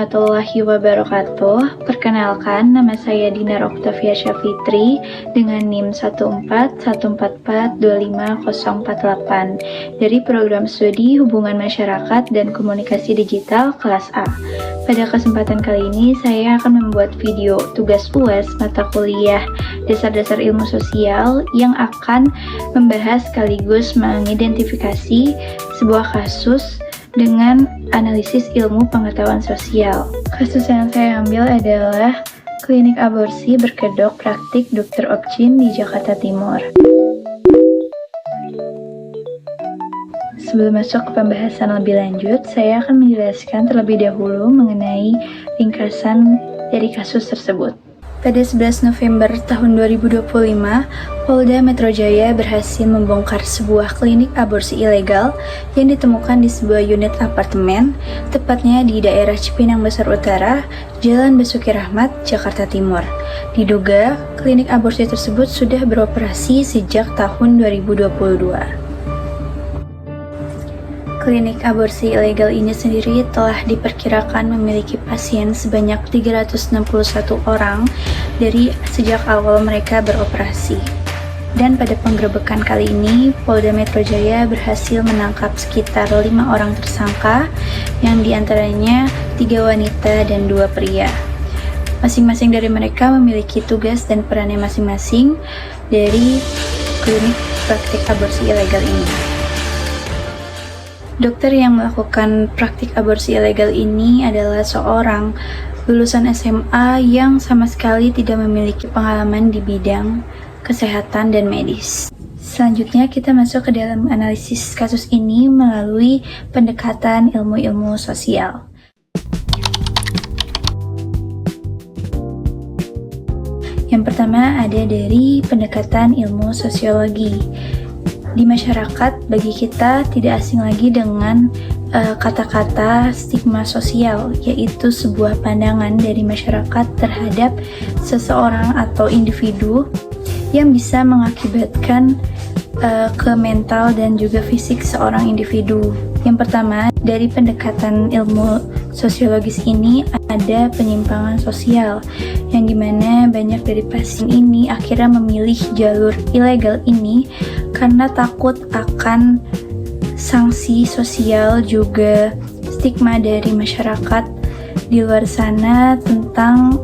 warahmatullahi wabarakatuh. Perkenalkan, nama saya Dinar Oktavia Syafitri dengan NIM 141442548 dari Program Studi Hubungan Masyarakat dan Komunikasi Digital kelas A. Pada kesempatan kali ini, saya akan membuat video tugas UAS mata kuliah Dasar-Dasar Ilmu Sosial yang akan membahas sekaligus mengidentifikasi sebuah kasus dengan analisis ilmu pengetahuan sosial. Kasus yang saya ambil adalah klinik aborsi berkedok praktik Dr. Opcin di Jakarta Timur. Sebelum masuk ke pembahasan lebih lanjut, saya akan menjelaskan terlebih dahulu mengenai ringkasan dari kasus tersebut. Pada 11 November tahun 2025, Polda Metro Jaya berhasil membongkar sebuah klinik aborsi ilegal yang ditemukan di sebuah unit apartemen, tepatnya di daerah Cipinang Besar Utara, Jalan Basuki Rahmat, Jakarta Timur. Diduga, klinik aborsi tersebut sudah beroperasi sejak tahun 2022. Klinik aborsi ilegal ini sendiri telah diperkirakan memiliki pasien sebanyak 361 orang dari sejak awal mereka beroperasi. Dan pada penggerebekan kali ini, Polda Metro Jaya berhasil menangkap sekitar 5 orang tersangka, yang diantaranya 3 wanita dan 2 pria. Masing-masing dari mereka memiliki tugas dan perannya masing-masing dari klinik praktik aborsi ilegal ini. Dokter yang melakukan praktik aborsi ilegal ini adalah seorang lulusan SMA yang sama sekali tidak memiliki pengalaman di bidang kesehatan dan medis. Selanjutnya kita masuk ke dalam analisis kasus ini melalui pendekatan ilmu-ilmu sosial. Yang pertama ada dari pendekatan ilmu sosiologi. Di masyarakat, bagi kita tidak asing lagi dengan kata-kata stigma sosial, yaitu sebuah pandangan dari masyarakat terhadap seseorang atau individu yang bisa mengakibatkan ke mental dan juga fisik seorang individu. Yang pertama, dari pendekatan ilmu sosiologis ini ada penyimpangan sosial, yang dimana banyak dari pasien ini akhirnya memilih jalur ilegal ini karena takut akan sanksi sosial juga stigma dari masyarakat di luar sana tentang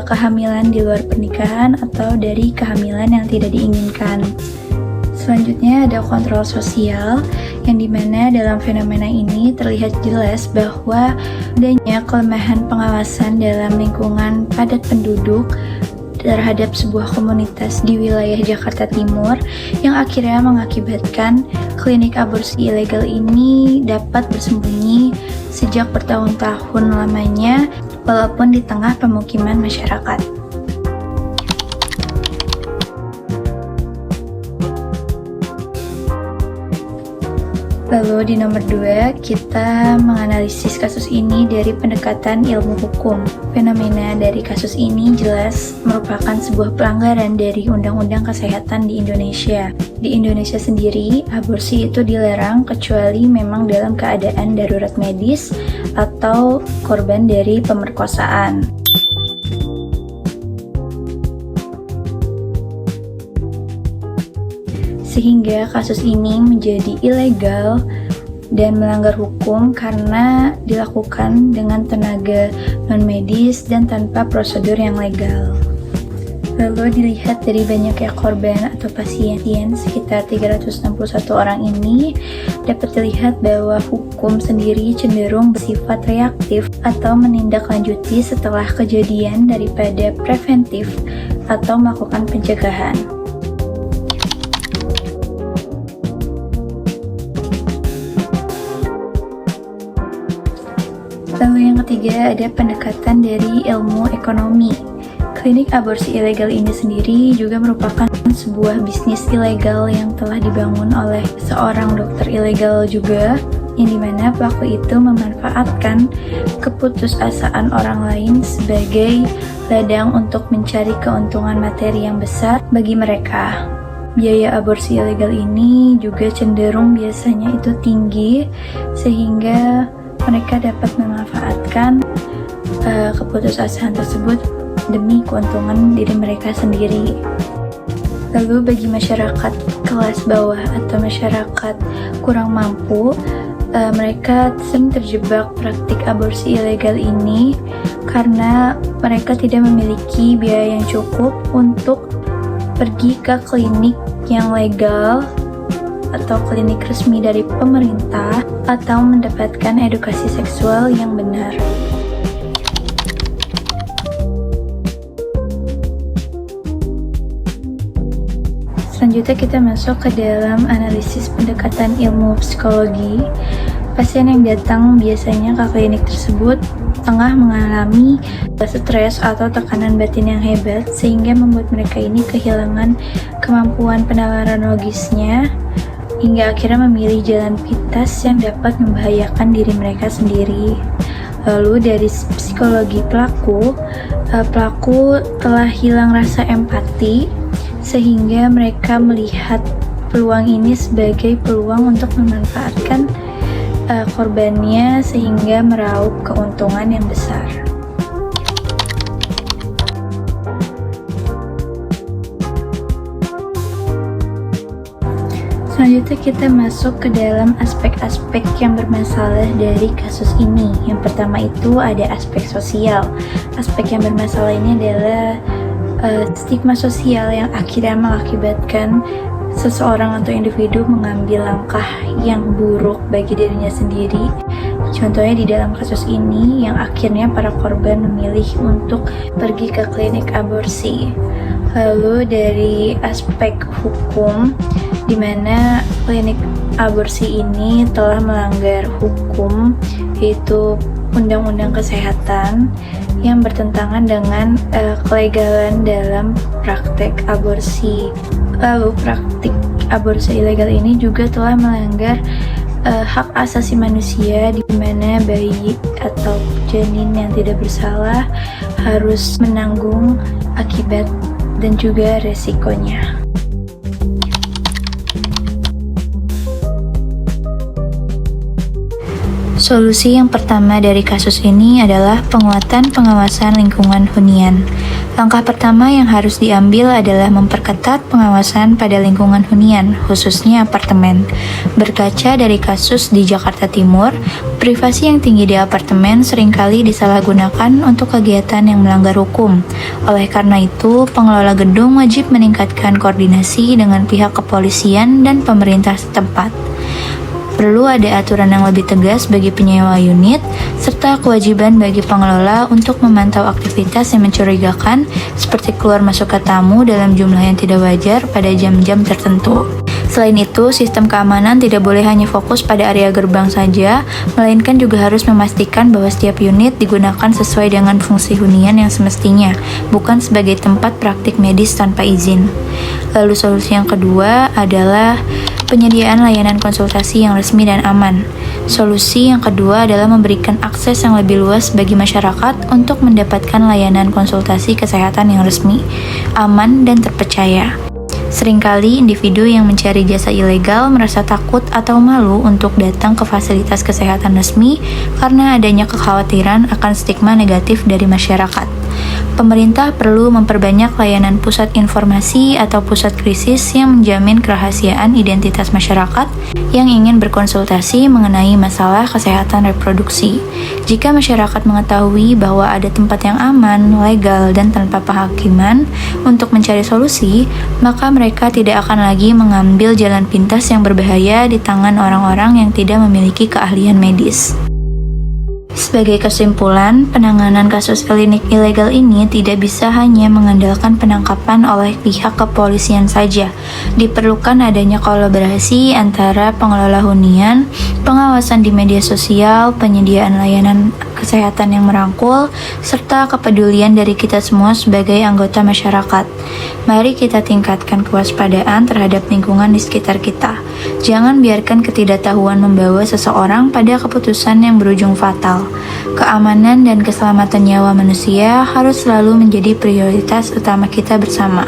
kehamilan di luar pernikahan atau dari kehamilan yang tidak diinginkan. Selanjutnya ada kontrol sosial, yang dimana dalam fenomena ini terlihat jelas bahwa adanya kelemahan pengawasan dalam lingkungan padat penduduk terhadap sebuah komunitas di wilayah Jakarta Timur, yang akhirnya mengakibatkan klinik aborsi ilegal ini dapat bersembunyi sejak bertahun-tahun lamanya walaupun di tengah pemukiman masyarakat. Lalu di nomor 2, kita menganalisis kasus ini dari pendekatan ilmu hukum. Fenomena dari kasus ini jelas merupakan sebuah pelanggaran dari Undang-Undang Kesehatan di Indonesia. Di Indonesia sendiri, aborsi itu dilarang kecuali memang dalam keadaan darurat medis atau korban dari pemerkosaan. Sehingga kasus ini menjadi ilegal dan melanggar hukum karena dilakukan dengan tenaga non-medis dan tanpa prosedur yang legal. Lalu dilihat dari banyaknya korban atau pasien sekitar 361 orang ini, dapat dilihat bahwa hukum sendiri cenderung bersifat reaktif atau menindaklanjuti setelah kejadian daripada preventif atau melakukan pencegahan. Lalu yang ketiga ada pendekatan dari ilmu ekonomi. Klinik aborsi ilegal ini sendiri juga merupakan sebuah bisnis ilegal yang telah dibangun oleh seorang dokter ilegal juga, yang dimana pelaku itu memanfaatkan keputusasaan orang lain sebagai ladang untuk mencari keuntungan materi yang besar bagi mereka. Biaya aborsi ilegal ini juga cenderung biasanya itu tinggi, sehingga mereka dapat memanfaatkan keputusasaan tersebut demi keuntungan diri mereka sendiri. Lalu bagi masyarakat kelas bawah atau masyarakat kurang mampu, mereka sering terjebak praktik aborsi ilegal ini karena mereka tidak memiliki biaya yang cukup untuk pergi ke klinik yang legal atau klinik resmi dari pemerintah atau mendapatkan edukasi seksual yang benar. Selanjutnya kita masuk ke dalam analisis pendekatan ilmu psikologi. Pasien yang datang biasanya ke klinik tersebut tengah mengalami stres atau tekanan batin yang hebat sehingga membuat mereka ini kehilangan kemampuan penalaran logisnya hingga akhirnya memilih jalan pintas yang dapat membahayakan diri mereka sendiri. Lalu dari psikologi pelaku telah hilang rasa empati sehingga mereka melihat peluang ini sebagai peluang untuk memanfaatkan korbannya sehingga meraup keuntungan yang besar. Selanjutnya kita masuk ke dalam aspek-aspek yang bermasalah dari kasus ini. Yang pertama itu ada aspek sosial. Aspek yang bermasalah ini adalah stigma sosial yang akhirnya mengakibatkan seseorang atau individu mengambil langkah yang buruk bagi dirinya sendiri. Contohnya di dalam kasus ini yang akhirnya para korban memilih untuk pergi ke klinik aborsi. Lalu dari aspek hukum, di mana klinik aborsi ini telah melanggar hukum, yaitu Undang-Undang Kesehatan yang bertentangan dengan kelegalan dalam praktek aborsi. Lalu praktik aborsi ilegal ini juga telah melanggar hak asasi manusia, di mana bayi atau janin yang tidak bersalah harus menanggung akibat dan juga resikonya. Solusi yang pertama dari kasus ini adalah penguatan pengawasan lingkungan hunian. Langkah pertama yang harus diambil adalah memperketat pengawasan pada lingkungan hunian, khususnya apartemen. Berkaca dari kasus di Jakarta Timur, privasi yang tinggi di apartemen seringkali disalahgunakan untuk kegiatan yang melanggar hukum. Oleh karena itu, pengelola gedung wajib meningkatkan koordinasi dengan pihak kepolisian dan pemerintah setempat. Perlu ada aturan yang lebih tegas bagi penyewa unit, serta kewajiban bagi pengelola untuk memantau aktivitas yang mencurigakan, seperti keluar masuk tamu dalam jumlah yang tidak wajar pada jam-jam tertentu. Selain itu, sistem keamanan tidak boleh hanya fokus pada area gerbang saja, melainkan juga harus memastikan bahwa setiap unit digunakan sesuai dengan fungsi hunian yang semestinya, bukan sebagai tempat praktik medis tanpa izin. Lalu solusi yang kedua adalah penyediaan layanan konsultasi yang resmi dan aman. Solusi yang kedua adalah memberikan akses yang lebih luas bagi masyarakat untuk mendapatkan layanan konsultasi kesehatan yang resmi, aman, dan terpercaya. Seringkali individu yang mencari jasa ilegal merasa takut atau malu untuk datang ke fasilitas kesehatan resmi karena adanya kekhawatiran akan stigma negatif dari masyarakat. Pemerintah perlu memperbanyak layanan pusat informasi atau pusat krisis yang menjamin kerahasiaan identitas masyarakat yang ingin berkonsultasi mengenai masalah kesehatan reproduksi. Jika masyarakat mengetahui bahwa ada tempat yang aman, legal, dan tanpa penghakiman untuk mencari solusi, maka mereka tidak akan lagi mengambil jalan pintas yang berbahaya di tangan orang-orang yang tidak memiliki keahlian medis. Sebagai kesimpulan, penanganan kasus klinik ilegal ini tidak bisa hanya mengandalkan penangkapan oleh pihak kepolisian saja. Diperlukan adanya kolaborasi antara pengelola hunian, pengawasan di media sosial, penyediaan layanan kesehatan yang merangkul, serta kepedulian dari kita semua sebagai anggota masyarakat. Mari kita tingkatkan kewaspadaan terhadap lingkungan di sekitar kita. Jangan biarkan ketidaktahuan membawa seseorang pada keputusan yang berujung fatal. Keamanan dan keselamatan nyawa manusia harus selalu menjadi prioritas utama kita bersama.